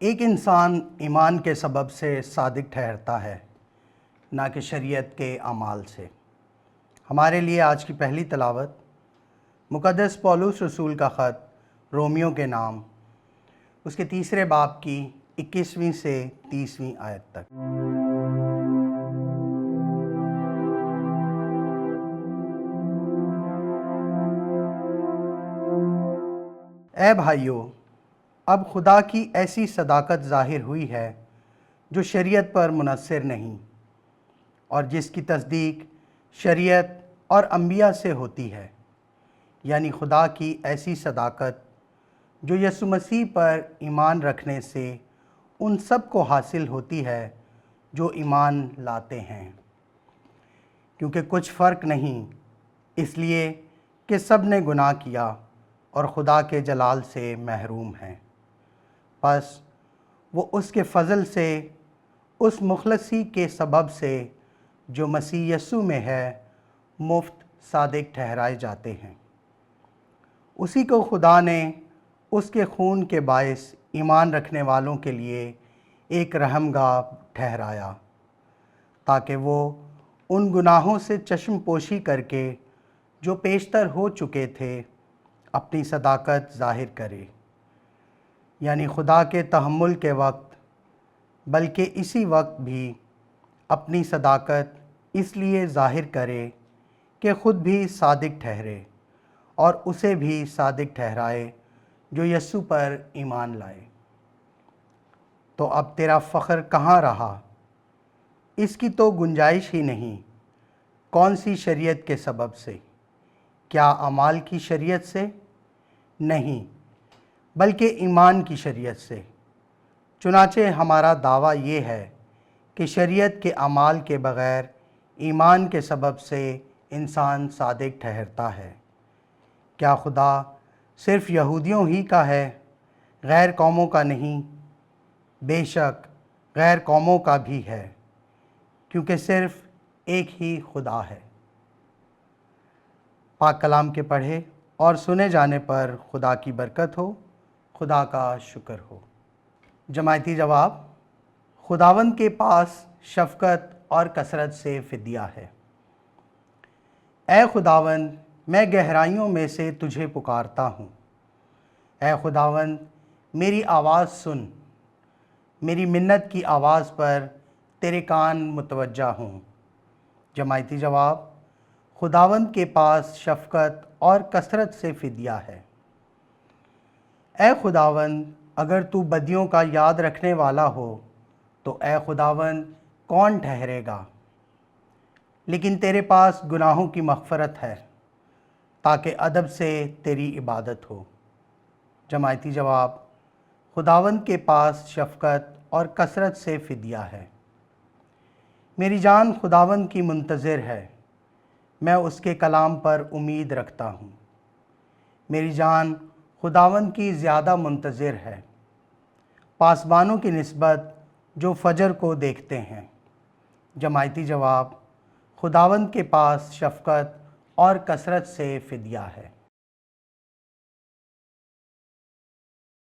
ایک انسان ایمان کے سبب سے صادق ٹھہرتا ہے، نہ کہ شریعت کے اعمال سے۔ ہمارے لیے آج کی پہلی تلاوت مقدس پولس رسول کا خط رومیوں کے نام، اس کے 3 باب کی 21ویں سے 30ویں آیت تک۔ اے بھائیو، اب خدا کی ایسی صداقت ظاہر ہوئی ہے جو شریعت پر منحصر نہیں، اور جس کی تصدیق شریعت اور انبیاء سے ہوتی ہے، یعنی خدا کی ایسی صداقت جو یسوع مسیح پر ایمان رکھنے سے ان سب کو حاصل ہوتی ہے جو ایمان لاتے ہیں، کیونکہ کچھ فرق نہیں، اس لیے کہ سب نے گناہ کیا اور خدا کے جلال سے محروم ہیں۔ پس وہ اس کے فضل سے اس مخلصی کے سبب سے جو مسیح یسوع میں ہے مفت صادق ٹھہرائے جاتے ہیں۔ اسی کو خدا نے اس کے خون کے باعث ایمان رکھنے والوں کے لیے ایک رحم گاہ ٹھہرایا، تاکہ وہ ان گناہوں سے چشم پوشی کر کے جو پیشتر ہو چکے تھے اپنی صداقت ظاہر کرے، یعنی خدا کے تحمل کے وقت، بلکہ اسی وقت بھی اپنی صداقت اس لیے ظاہر کرے کہ خود بھی صادق ٹھہرے اور اسے بھی صادق ٹھہرائے جو یسوع پر ایمان لائے۔ تو اب تیرا فخر کہاں رہا؟ اس کی تو گنجائش ہی نہیں۔ کون سی شریعت کے سبب سے؟ کیا اعمال کی شریعت سے؟ نہیں، بلکہ ایمان کی شریعت سے۔ چنانچہ ہمارا دعویٰ یہ ہے کہ شریعت کے اعمال کے بغیر ایمان کے سبب سے انسان صادق ٹھہرتا ہے۔ کیا خدا صرف یہودیوں ہی کا ہے، غیر قوموں کا نہیں؟ بے شک غیر قوموں کا بھی ہے، کیونکہ صرف ایک ہی خدا ہے۔ پاک کلام کے پڑھے اور سنے جانے پر خدا کی برکت ہو، خدا کا شکر ہو۔ جماعتی جواب: خداوند کے پاس شفقت اور کثرت سے فدیہ ہے۔ اے خداوند، میں گہرائیوں میں سے تجھے پکارتا ہوں۔ اے خداوند، میری آواز سن، میری منت کی آواز پر تیرے کان متوجہ ہوں۔ جماعتی جواب: خداوند کے پاس شفقت اور کثرت سے فدیہ ہے۔ اے خداوند، اگر تو بدیوں کا یاد رکھنے والا ہو تو اے خداوند کون ٹھہرے گا؟ لیکن تیرے پاس گناہوں کی مغفرت ہے، تاکہ ادب سے تیری عبادت ہو۔ جماعتی جواب: خداوند کے پاس شفقت اور کثرت سے فدیہ ہے۔ میری جان خداوند کی منتظر ہے، میں اس کے کلام پر امید رکھتا ہوں۔ میری جان خداوند کی زیادہ منتظر ہے، پاسبانوں کی نسبت جو فجر کو دیکھتے ہیں۔ جماعتی جواب: خداوند کے پاس شفقت اور کثرت سے فدیہ ہے۔